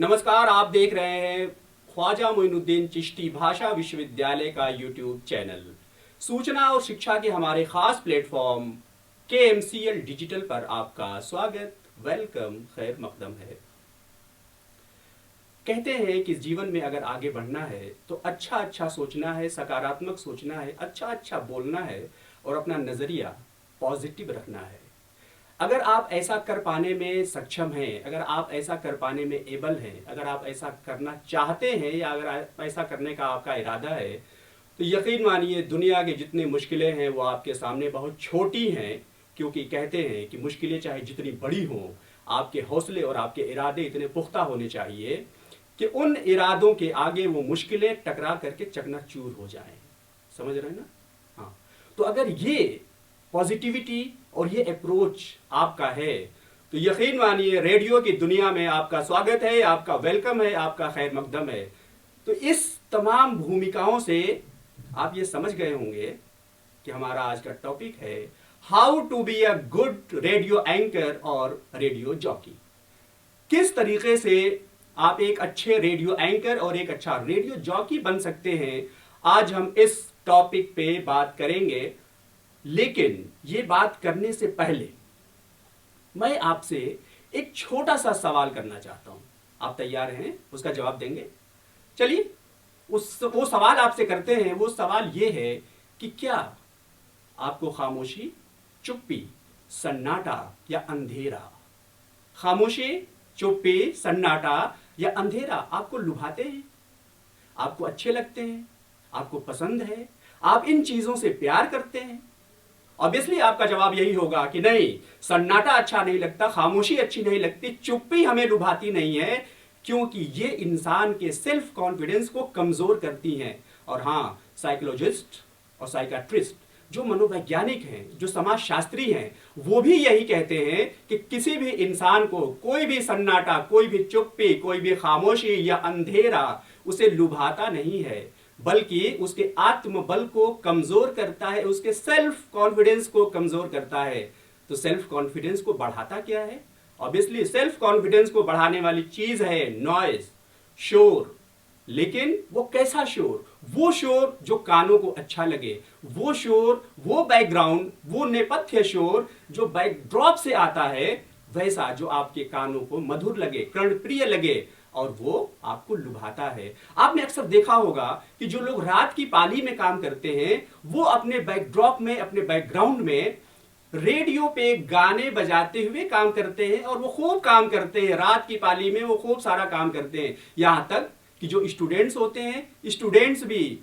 नमस्कार, आप देख रहे हैं ख्वाजा मोइनुद्दीन चिश्ती भाषा विश्वविद्यालय का यूट्यूब चैनल। सूचना और शिक्षा के हमारे खास प्लेटफॉर्म KMCL डिजिटल पर आपका स्वागत, वेलकम, खैर मकदम है। कहते हैं कि जीवन में अगर आगे बढ़ना है तो अच्छा अच्छा सोचना है, सकारात्मक सोचना है, अच्छा अच्छा बोलना है और अपना नज़रिया पॉजिटिव रखना है। अगर आप ऐसा कर पाने में सक्षम हैं, अगर आप ऐसा कर पाने में एबल हैं, अगर आप ऐसा करना चाहते हैं या अगर ऐसा करने का आपका इरादा है, तो यकीन मानिए दुनिया के जितनी मुश्किलें हैं वो आपके सामने बहुत छोटी हैं। क्योंकि कहते हैं कि मुश्किलें चाहे जितनी बड़ी हों, आपके हौसले और आपके इरादे इतने पुख्ता होने चाहिए कि उन इरादों के आगे वो मुश्किलें टकरा करके चकनाचूर हो जाएं। समझ रहे हैं ना? हाँ, तो अगर ये पॉजिटिविटी और ये अप्रोच आपका है तो यकीन मानिए रेडियो की दुनिया में आपका स्वागत है, आपका वेलकम है, आपका खैर मकदम है। तो इस तमाम भूमिकाओं से आप ये समझ गए होंगे कि हमारा आज का टॉपिक है how to be a good radio anchor और रेडियो जॉकी। किस तरीके से आप एक अच्छे रेडियो एंकर और एक अच्छा रेडियो जॉकी बन सकते हैं, आज हम इस टॉपिक पे बात करेंगे। लेकिन ये बात करने से पहले मैं आपसे एक छोटा सा सवाल करना चाहता हूं। आप तैयार हैं? उसका जवाब देंगे? चलिए वो सवाल आपसे करते हैं। वो सवाल ये है कि क्या आपको खामोशी, चुप्पी, सन्नाटा या अंधेरा, खामोशी, चुप्पी, सन्नाटा या अंधेरा आपको लुभाते हैं, आपको अच्छे लगते हैं, आपको पसंद है, आप इन चीजों से प्यार करते हैं? ऑब्वियसली आपका जवाब यही होगा कि नहीं, सन्नाटा अच्छा नहीं लगता, खामोशी अच्छी नहीं लगती, चुप्पी हमें लुभाती नहीं है, क्योंकि ये इंसान के सेल्फ कॉन्फिडेंस को कमजोर करती हैं। और हाँ, साइकोलॉजिस्ट और साइकाट्रिस्ट जो मनोवैज्ञानिक हैं, जो समाज शास्त्री हैं, वो भी यही कहते हैं कि किसी भी इंसान को कोई भी सन्नाटा, कोई भी चुप्पी, कोई भी खामोशी या अंधेरा उसे लुभाता नहीं है, बल्कि उसके आत्मबल को कमजोर करता है, उसके सेल्फ कॉन्फिडेंस को कमजोर करता है। तो सेल्फ कॉन्फिडेंस को बढ़ाता क्या है? ऑब्वियसली सेल्फ कॉन्फिडेंस को बढ़ाने वाली चीज है नॉइज, शोर। लेकिन वो कैसा शोर? वो शोर जो कानों को अच्छा लगे, वो शोर, वो बैकग्राउंड, वो नेपथ्य शोर जो बैकड्रॉप से आता है, वैसा जो आपके कानों को मधुर लगे, कर्णप्रिय लगे और वो आपको लुभाता है। आपने अक्सर देखा होगा कि जो लोग रात की पाली में काम करते हैं वो अपने बैकड्रॉप में, अपने बैकग्राउंड में रेडियो पे गाने बजाते हुए काम करते हैं और वो खूब काम करते हैं। रात की पाली में वो खूब सारा काम करते हैं। यहां तक कि जो स्टूडेंट्स होते हैं, स्टूडेंट्स भी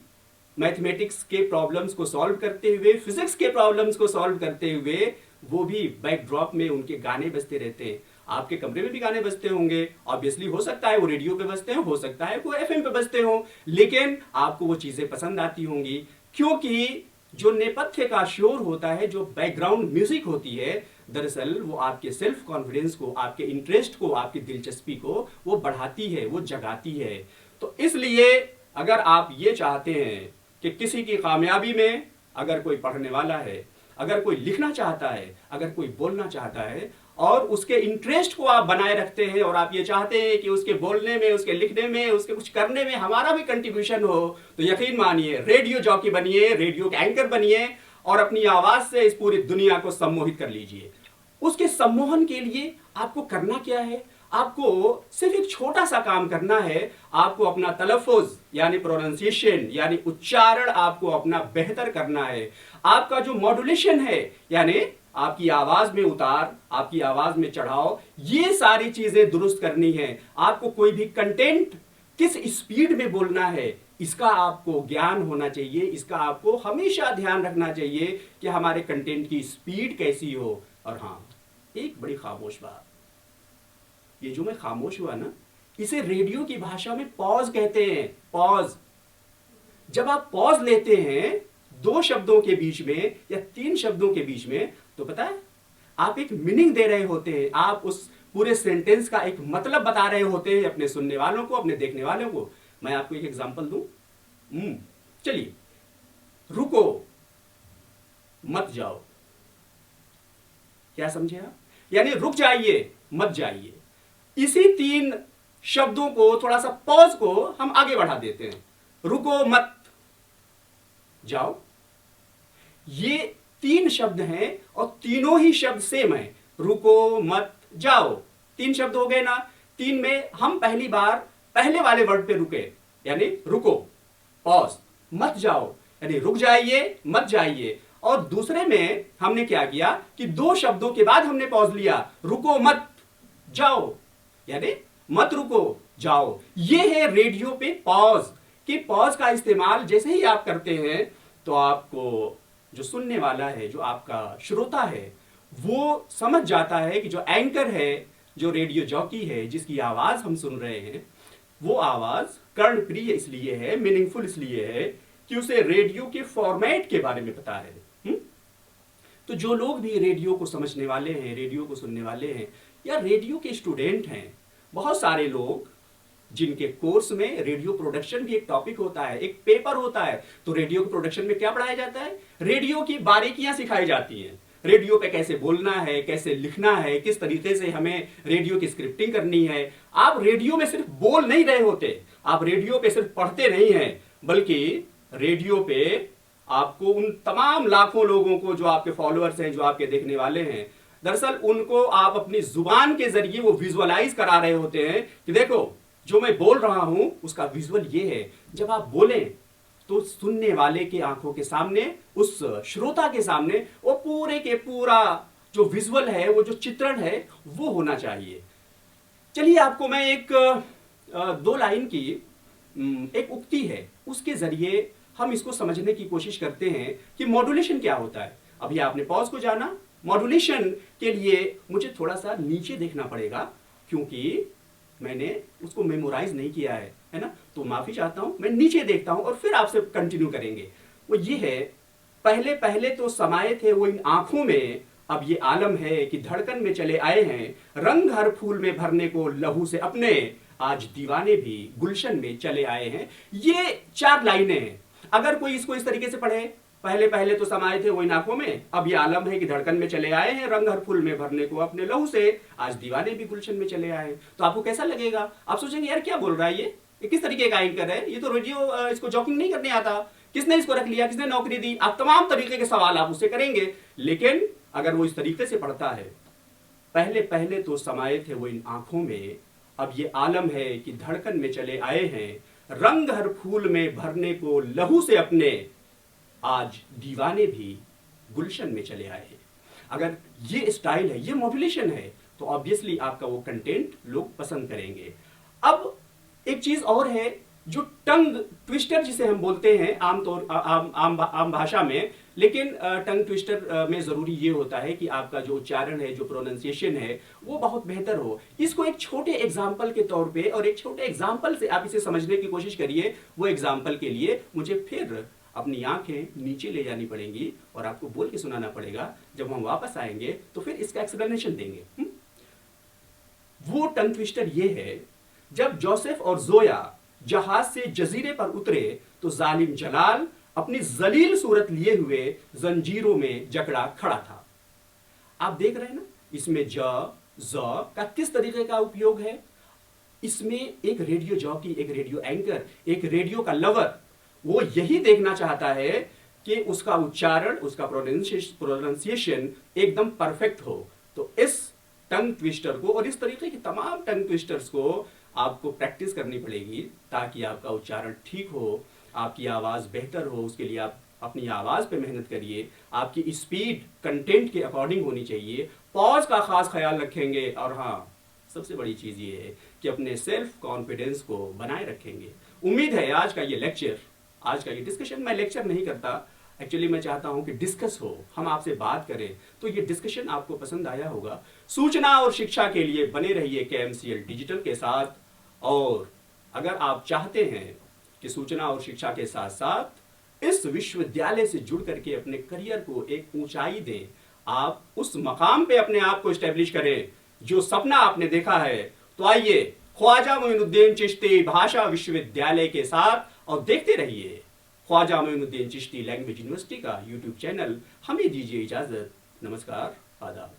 मैथमेटिक्स के प्रॉब्लम्स को सॉल्व करते हुए, फिजिक्स के प्रॉब्लम्स को सॉल्व करते हुए, वो भी बैकड्रॉप में उनके गाने बजते रहते हैं। आपके कमरे में भी गाने बजते होंगे, ऑब्वियसली हो सकता है वो रेडियो पे बजते हो सकता है वो FM पे बजते हो, लेकिन आपको वो चीजें पसंद आती होंगी क्योंकि जो नेपथ्य का शोर होता है, जो बैकग्राउंड म्यूजिक होती है, दरअसल वो आपके सेल्फ कॉन्फिडेंस को, आपके इंटरेस्ट को, आपकी दिलचस्पी को वो बढ़ाती है, वो जगाती है। तो इसलिए अगर आप ये चाहते हैं कि किसी की कामयाबी में अगर कोई पढ़ने वाला है, अगर कोई लिखना चाहता है, अगर कोई बोलना चाहता है और उसके इंटरेस्ट को आप बनाए रखते हैं और आप ये चाहते हैं कि उसके बोलने में, उसके लिखने में, उसके कुछ करने में हमारा भी कंट्रीब्यूशन हो, तो यकीन मानिए रेडियो जॉकी बनिए, रेडियो एंकर बनिए और अपनी आवाज से इस पूरी दुनिया को सम्मोहित कर लीजिए। उसके सम्मोहन के लिए आपको करना क्या है? आपको सिर्फ एक छोटा सा काम करना है। आपको अपना तलफ़ुज़ यानी प्रोनाउंसिएशन यानी उच्चारण आपको अपना बेहतर करना है। आपका जो मॉड्यूलेशन है यानी आपकी आवाज में उतार, आपकी आवाज में चढ़ाव, ये सारी चीजें दुरुस्त करनी है। आपको कोई भी कंटेंट किस स्पीड में बोलना है इसका आपको ज्ञान होना चाहिए। इसका आपको हमेशा ध्यान रखना चाहिए कि हमारे कंटेंट की स्पीड कैसी हो। और हाँ, एक बड़ी खामोश बात, ये जो मैं खामोश हुआ ना, इसे रेडियो की भाषा में पॉज कहते हैं। पॉज। जब आप पॉज लेते हैं 2 शब्दों के बीच में या 3 शब्दों के बीच में, तो पता है आप एक मीनिंग दे रहे होते हैं, आप उस पूरे सेंटेंस का एक मतलब बता रहे होते हैं अपने सुनने वालों को, अपने देखने वालों को। मैं आपको एक एग्जांपल दूं। चलिए, रुको मत जाओ, क्या समझे आप? यानी रुक जाइए, मत जाइए। इसी 3 शब्दों को, थोड़ा सा पॉज को हम आगे बढ़ा देते हैं। रुको मत जाओ, ये 3 शब्द हैं और तीनों ही शब्द सेम है। रुको मत जाओ, 3 शब्द हो गए ना। 3 में हम पहली बार पहले वाले वर्ड पे रुके, यानी रुको, पॉज, मत जाओ यानी रुक जाइए, मत जाइए। और दूसरे में हमने क्या किया कि 2 शब्दों के बाद हमने पॉज लिया, रुको मत जाओ यानी मत रुको जाओ। ये है रेडियो पे पॉज। कि पॉज का इस्तेमाल जैसे ही आप करते हैं तो आपको जो सुनने वाला है, जो आपका श्रोता है, वो समझ जाता है कि जो एंकर है, जो रेडियो जॉकी है, जिसकी आवाज हम सुन रहे हैं, वो आवाज कर्णप्रिय इसलिए है, मीनिंगफुल इसलिए है कि उसे रेडियो के फॉर्मेट के बारे में पता है। तो जो लोग भी रेडियो को समझने वाले हैं, रेडियो को सुनने वाले हैं, या रेडियो के स्टूडेंट हैं, बहुत सारे लोग जिनके कोर्स में रेडियो प्रोडक्शन भी एक टॉपिक होता है, एक पेपर होता है, तो रेडियो के प्रोडक्शन में क्या पढ़ाया जाता है? रेडियो की बारीकियां सिखाई जाती हैं। रेडियो पे कैसे बोलना है, कैसे लिखना है, किस तरीके से हमें रेडियो की स्क्रिप्टिंग करनी है। आप रेडियो में सिर्फ बोल नहीं रहे होते, आप रेडियो पे सिर्फ पढ़ते नहीं हैं, बल्कि रेडियो पे आपको उन तमाम लाखों लोगों को, जो आपके फॉलोअर्स हैं, जो आपके देखने वाले हैं, दरअसल उनको आप अपनी जुबान के जरिए वो विजुअलाइज करा रहे होते हैं कि देखो जो मैं बोल रहा हूं उसका विजुअल ये है। जब आप बोलें तो सुनने वाले की आंखों के सामने, उस श्रोता के सामने, वो पूरे के पूरा जो विजुअल है, वो जो चित्रण है, वो होना चाहिए। चलिए आपको मैं एक 2 लाइन की एक उक्ति है, उसके जरिए हम इसको समझने की कोशिश करते हैं कि मॉड्यूलेशन क्या होता है। अभी आपने पॉज को जाना, मॉड्यूलेशन के लिए मुझे थोड़ा सा नीचे देखना पड़ेगा क्योंकि मैंने उसको मेमोराइज नहीं किया है ना, तो माफी चाहता हूं, मैं नीचे देखता हूं और फिर आपसे कंटिन्यू करेंगे। वो ये है, पहले पहले तो समाये थे वो इन आंखों में, अब ये आलम है कि धड़कन में चले आए हैं, रंग हर फूल में भरने को लहू से अपने, आज दीवाने भी गुलशन में चले आए हैं। ये 4 लाइनें हैं। अगर कोई इसको इस तरीके से पढ़े, पहले पहले तो समाये थे वो इन आंखों में, अब ये आलम है कि धड़कन में चले आए हैं, रंग हर फूल में भरने को अपने लहू से, आज दीवाने भी गुलशन में चले आए हैं। तो आपको कैसा लगेगा? आप सोचेंगे यार क्या बोल रहा है ये किस तरीके का एंकर है, ये तो रेडियो इसको जॉकिंग नहीं करने आता, किसने इसको रख लिया, किसने नौकरी दी? आप तमाम तरीके के सवाल आप उससे करेंगे। लेकिन अगर वो इस तरीके से पढ़ता है, पहले पहले तो समाये थे वो इन आंखों में, अब ये आलम है कि धड़कन में चले आए हैं, रंग हर फूल में भरने को लहू से अपने, आज दीवाने भी गुलशन में चले आए हैं। अगर ये स्टाइल है, ये मॉड्यूलेशन है, तो ऑब्वियसली आपका वो कंटेंट लोग पसंद करेंगे। अब एक चीज और है, जो टंग ट्विस्टर जिसे हम बोलते हैं आमतौर आम भाषा में, लेकिन टंग ट्विस्टर में जरूरी ये होता है कि आपका जो उच्चारण है, जो प्रोनाउंसिएशन है, वो बहुत बेहतर हो। इसको एक छोटे एग्जाम्पल के तौर पे और एक छोटे एग्जाम्पल से आप इसे समझने की कोशिश करिए। वो एग्जाम्पल के लिए मुझे फिर अपनी आंखें नीचे ले जानी पड़ेंगी और आपको बोल के सुनाना पड़ेगा। जब हम वापस आएंगे तो फिर इसका एक्सप्लेनेशन देंगे। वो टंग ट्विस्टर ये है, जब जोसेफ और जोया जहाज से जजीरे पर उतरे तो जालिम जलाल अपनी जलील सूरत लिए हुए जंजीरों में जकड़ा खड़ा था। आप देख रहे हैं ना, इसमें ज का किस तरीके का उपयोग है। इसमें एक रेडियो जॉकी, एक रेडियो एंकर, एक रेडियो का लवर, वो यही देखना चाहता है कि उसका उच्चारण, उसका प्रोनाउंसिएशन एकदम परफेक्ट हो। तो इस टंग ट्विस्टर को और इस तरीके के तमाम टंग ट्विस्टर्स को आपको प्रैक्टिस करनी पड़ेगी ताकि आपका उच्चारण ठीक हो, आपकी आवाज बेहतर हो। उसके लिए आप अपनी आवाज पे मेहनत करिए। आपकी स्पीड कंटेंट के अकॉर्डिंग होनी चाहिए। पॉज का खास ख्याल रखेंगे और हाँ, सबसे बड़ी चीज ये है कि अपने सेल्फ कॉन्फिडेंस को बनाए रखेंगे। उम्मीद है आज का ये लेक्चर, आज का ये डिस्कशन, मैं लेक्चर नहीं करता, एक्चुअली मैं चाहता हूं कि डिस्कस हो, हम आपसे बात करें, तो ये डिस्कशन आपको पसंद आया होगा। सूचना और शिक्षा के लिए बने रहिए KMCL डिजिटल के साथ। और अगर आप चाहते हैं कि सूचना और शिक्षा के साथ साथ इस विश्वविद्यालय से जुड़ करके अपने करियर को एक ऊंचाई दें, आप उस मकाम पे अपने आप को एस्टेब्लिश करें जो सपना आपने देखा है, तो आइए ख्वाजा मोइनुद्दीन चिश्ती भाषा विश्वविद्यालय के साथ और देखते रहिए ख्वाजा मोइनुद्दीन चिश्ती लैंग्वेज यूनिवर्सिटी का YouTube चैनल। हमें दीजिए इजाजत। नमस्कार, आदाब।